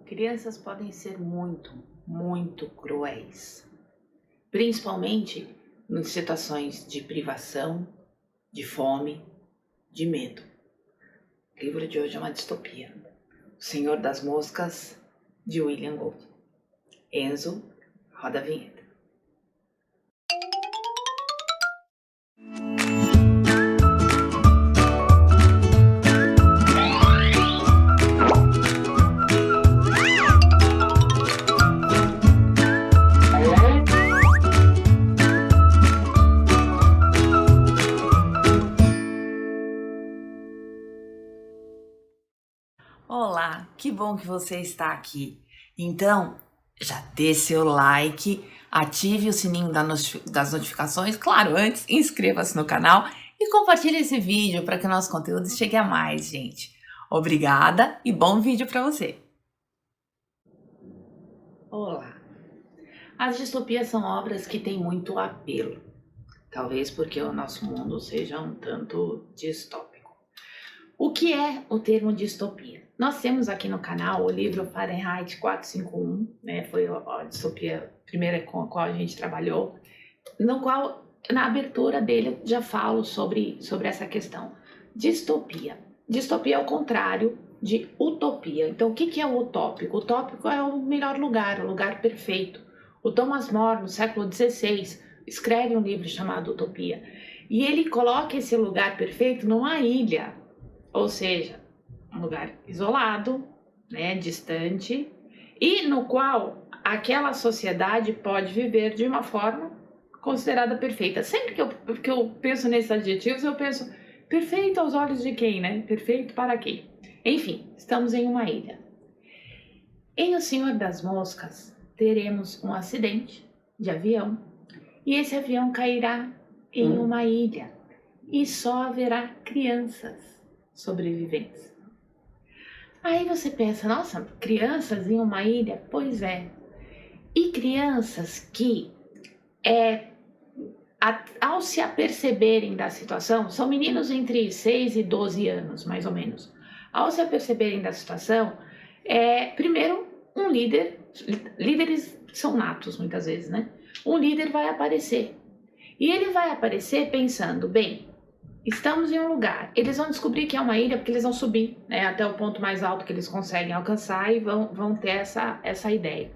Crianças podem ser muito cruéis, principalmente em situações de privação, de fome, de medo. O livro de hoje é uma distopia. O Senhor das Moscas, de William Gold. Enzo, roda a vinheta. Olá, que bom que você está aqui. Então, já dê seu like, ative o sininho das notificações, claro, antes inscreva-se no canal e compartilhe esse vídeo para que o nosso conteúdo chegue a mais, gente. Obrigada e bom vídeo para você. Olá. As distopias são obras que têm muito apelo, talvez porque o nosso mundo seja um tanto distópico. O que é o termo distopia? Nós temos aqui no canal o livro Fahrenheit 451, né? Foi a distopia primeira com a qual a gente trabalhou, no qual, na abertura dele, eu já falo sobre essa questão. Distopia. Distopia é o contrário de utopia. Então, o que é o utópico? O utópico é o melhor lugar, o lugar perfeito. O Thomas More, no século XVI, escreve um livro chamado Utopia. E ele coloca esse lugar perfeito numa ilha, ou seja, um lugar isolado, né, distante, e no qual aquela sociedade pode viver de uma forma considerada perfeita. Sempre que eu penso nesses adjetivos, eu penso perfeito aos olhos de quem, né? Perfeito para quem? Enfim, estamos em uma ilha. Em O Senhor das Moscas, teremos um acidente de avião e esse avião cairá em uma ilha e só haverá crianças sobreviventes. Aí você pensa, nossa, crianças em uma ilha? Pois é. E crianças que, ao se aperceberem da situação, são meninos entre 6 e 12 anos, mais ou menos. Ao se aperceberem da situação, primeiro, um líderes são natos muitas vezes, né? Um líder vai aparecer. E ele vai aparecer pensando, bem, estamos em um lugar, eles vão descobrir que é uma ilha porque eles vão subir, né, até o ponto mais alto que eles conseguem alcançar e vão ter essa ideia.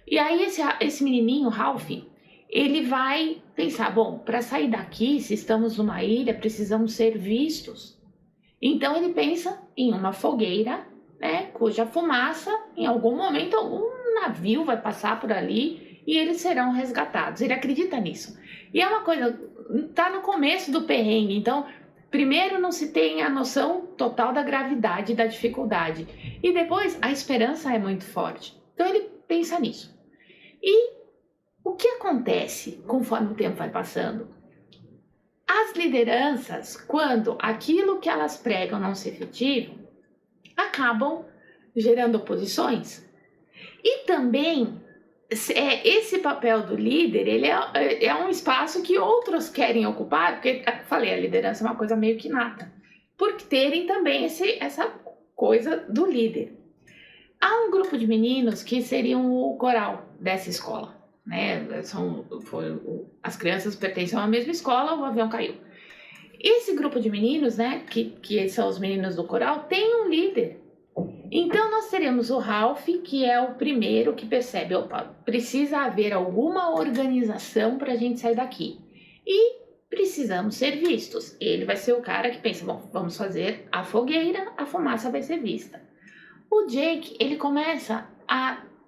E aí esse menininho, Ralph, ele vai pensar, bom, para sair daqui, se estamos numa ilha, precisamos ser vistos. Então ele pensa em uma fogueira, né, cuja fumaça, em algum momento, algum navio vai passar por ali e eles serão resgatados. Ele acredita nisso. E é uma coisa, tá no começo do perrengue, então primeiro não se tem a noção total da gravidade e da dificuldade. E depois a esperança é muito forte. Então ele pensa nisso. E o que acontece conforme o tempo vai passando? As lideranças, quando aquilo que elas pregam não se efetiva, acabam gerando oposições. E também esse papel do líder, ele é um espaço que outros querem ocupar, porque, eu falei, a liderança é uma coisa meio que inata, por terem também essa coisa do líder. Há um grupo de meninos que seriam o coral dessa escola, né? As crianças pertencem à mesma escola, o avião caiu. Esse grupo de meninos, né, que são os meninos do coral, tem um líder. Então nós teremos o Ralph, que é o primeiro que percebe, opa, precisa haver alguma organização para a gente sair daqui. E precisamos ser vistos. Ele vai ser o cara que pensa, bom, vamos fazer a fogueira, a fumaça vai ser vista. O Jake, ele começa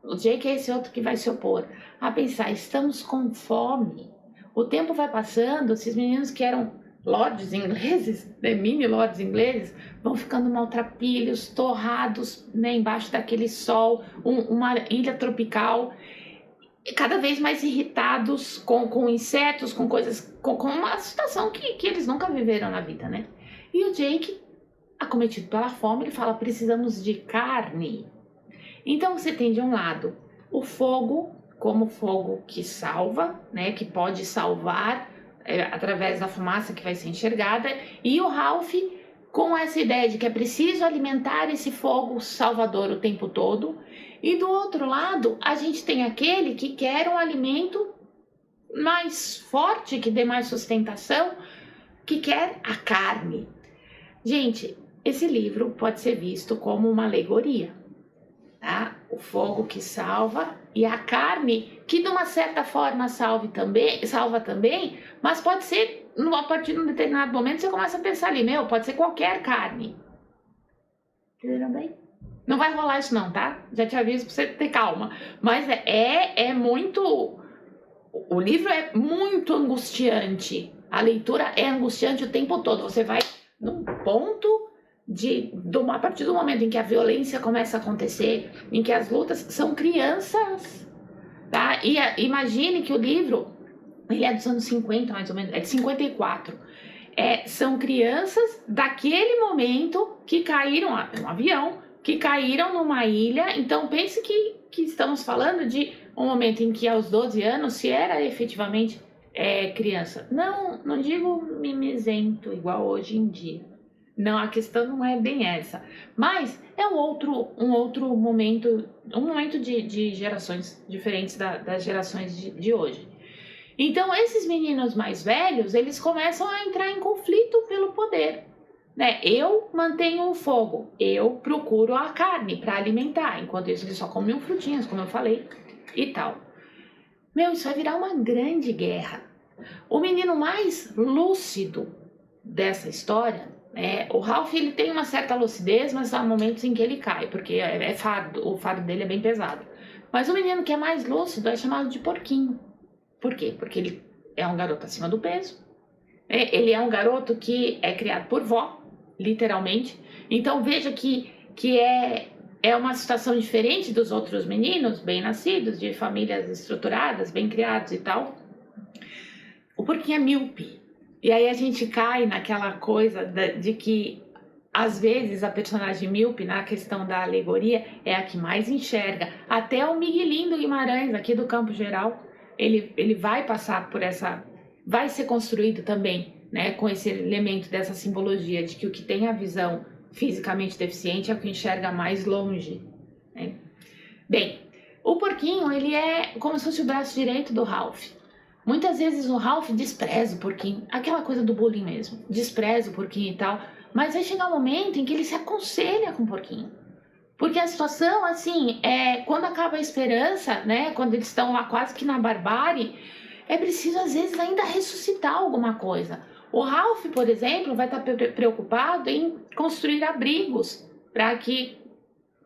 o Jake é esse outro que vai se opor, a pensar, estamos com fome. O tempo vai passando, esses meninos que eram lords ingleses, né, mini lords ingleses, vão ficando maltrapilhos, torrados, né, embaixo daquele sol, uma ilha tropical, cada vez mais irritados com insetos, com coisas, com uma situação que eles nunca viveram na vida, né? E o Jake, acometido pela fome, ele fala, precisamos de carne. Então você tem de um lado o fogo, como fogo que salva, né, que pode salvar através da fumaça que vai ser enxergada, e o Ralph com essa ideia de que é preciso alimentar esse fogo salvador o tempo todo. E do outro lado, a gente tem aquele que quer um alimento mais forte, que dê mais sustentação, que quer a carne. Gente, esse livro pode ser visto como uma alegoria, tá? O fogo que salva e a carne que de uma certa forma salva também, mas pode ser, a partir de um determinado momento você começa a pensar ali, pode ser qualquer carne. Entenderam bem? Não vai rolar isso não, tá? Já te aviso pra você ter calma. Mas é muito... O livro é muito angustiante. A leitura é angustiante o tempo todo. Você vai num ponto a partir do momento em que a violência começa a acontecer, em que as lutas são crianças, tá? E imagine que o livro, ele é dos anos 50 mais ou menos, é de 54. São crianças daquele momento que caíram um avião, que caíram numa ilha. Então pense que estamos falando de um momento em que aos 12 anos se era efetivamente criança. Não digo mimizento igual hoje em dia. Não, a questão não é bem essa. Mas é um outro momento, um momento de gerações diferentes das gerações de hoje. Então esses meninos mais velhos, eles começam a entrar em conflito pelo poder. Né? Eu mantenho o fogo, eu procuro a carne para alimentar, enquanto isso eles só comiam frutinhas, como eu falei, e tal. Isso vai virar uma grande guerra. O menino mais lúcido dessa história, o Ralph, ele tem uma certa lucidez, mas há momentos em que ele cai, porque o fardo dele é bem pesado. Mas o menino que é mais lúcido é chamado de porquinho. Por quê? Porque ele é um garoto acima do peso, ele é um garoto que é criado por vó, literalmente. Então veja que é uma situação diferente dos outros meninos bem nascidos, de famílias estruturadas, bem criados e tal. O porquinho é míope. E aí a gente cai naquela coisa de que às vezes a personagem míope, na questão da alegoria, é a que mais enxerga. Até o Miguelinho do Guimarães, aqui do Campo Geral, ele vai passar por essa... Vai ser construído também, né, com esse elemento dessa simbologia de que o que tem a visão fisicamente deficiente é o que enxerga mais longe. Né? Bem, o porquinho, ele é como se fosse o braço direito do Ralph. Muitas vezes o Ralph despreza o porquinho, aquela coisa do bullying mesmo, despreza o porquinho e tal, mas vai chegar um momento em que ele se aconselha com o porquinho. Porque a situação, assim, quando acaba a esperança, né, quando eles estão lá quase que na barbárie, é preciso às vezes ainda ressuscitar alguma coisa. O Ralph, por exemplo, vai estar preocupado em construir abrigos,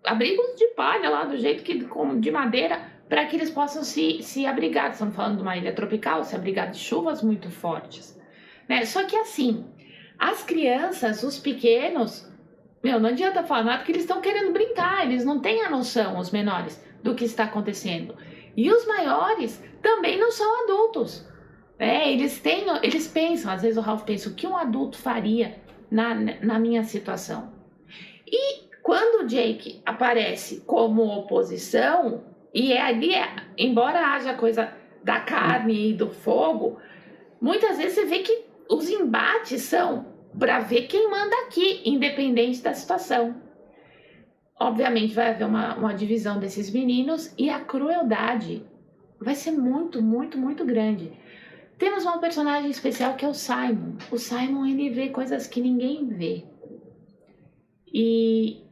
abrigos de palha lá, do jeito que, de madeira, para que eles possam se abrigar. Estamos falando de uma ilha tropical, se abrigar de chuvas muito fortes. Né? Só que assim, as crianças, os pequenos, não adianta falar nada, porque eles estão querendo brincar, eles não têm a noção, os menores, do que está acontecendo. E os maiores também não são adultos. Eles pensam, às vezes o Ralph pensa, o que um adulto faria na minha situação? E quando o Jake aparece como oposição, e ali, embora haja coisa da carne e do fogo, muitas vezes você vê que os embates são para ver quem manda aqui, independente da situação. Obviamente vai haver uma divisão desses meninos e a crueldade vai ser muito, muito, muito grande. Temos um personagem especial que é o Simon. O Simon, ele vê coisas que ninguém vê. E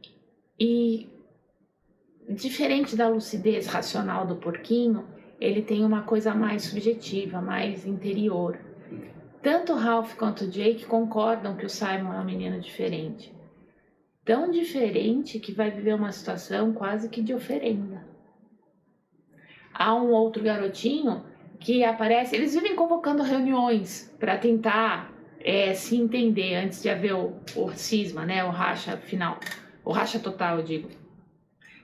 diferente da lucidez racional do porquinho, ele tem uma coisa mais subjetiva, mais interior. Tanto o Ralph quanto o Jake concordam que o Simon é um menino diferente. Tão diferente que vai viver uma situação quase que de oferenda. Há um outro garotinho que aparece, eles vivem convocando reuniões para tentar se entender antes de haver o cisma, né, o racha final, o racha total, eu digo.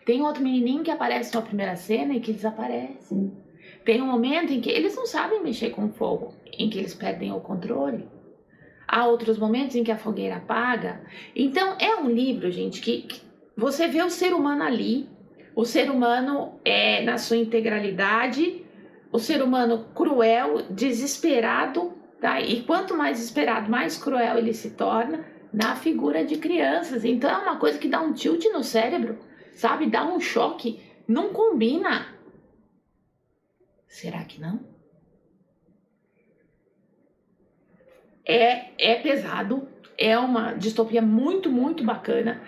Tem outro menininho que aparece na primeira cena e que desaparece. Tem um momento em que eles não sabem mexer com fogo, em que eles perdem o controle. Há outros momentos em que a fogueira apaga. Então é um livro, gente, que você vê o ser humano ali, o ser humano na sua integralidade, o ser humano cruel, desesperado, tá? E quanto mais desesperado, mais cruel ele se torna, na figura de crianças. Então é uma coisa que dá um tilt no cérebro, sabe? Dá um choque. Não combina. Será que não? É pesado. É uma distopia muito, muito bacana.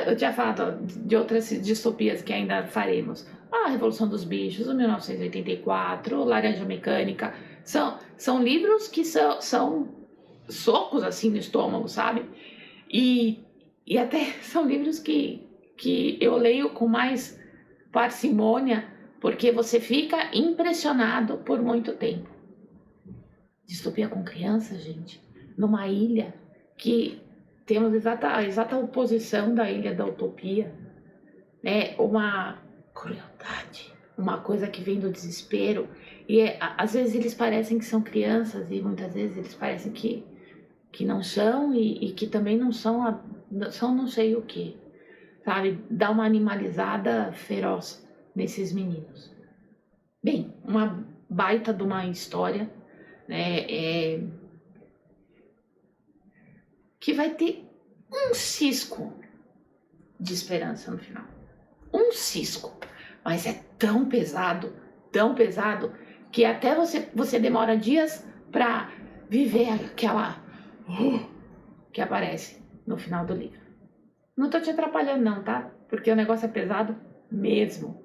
Eu tinha falado de outras distopias que ainda faremos. A Revolução dos Bichos, o 1984, Laranja Mecânica. São livros que são socos assim no estômago, sabe? E até são livros que eu leio com mais parcimônia, porque você fica impressionado por muito tempo. Distopia com criança, gente, numa ilha que temos a exata oposição da Ilha da Utopia, né? Uma crueldade, uma coisa que vem do desespero, e às vezes eles parecem que são crianças e muitas vezes eles parecem que não são e que também não são não sei o que, sabe? Dá uma animalizada feroz nesses meninos. Bem, uma baita de uma história, né? Que vai ter um cisco de esperança no final. Um cisco. Mas é tão pesado, que até você demora dias para viver aquela que aparece no final do livro. Não tô te atrapalhando não, tá? Porque o negócio é pesado mesmo.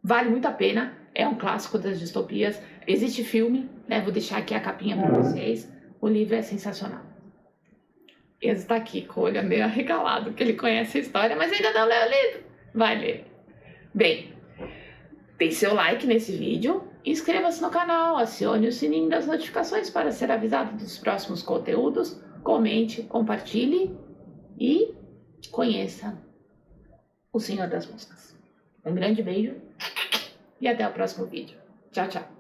Vale muito a pena. É um clássico das distopias. Existe filme, né? Vou deixar aqui a capinha para vocês. O livro é sensacional. Ele está aqui com o olho meio arregalado, porque ele conhece a história, mas ainda não leu o livro. Vai ler. Bem, dê seu like nesse vídeo, inscreva-se no canal, acione o sininho das notificações para ser avisado dos próximos conteúdos, comente, compartilhe e conheça o Senhor das Moscas. Um grande beijo e até o próximo vídeo. Tchau, tchau.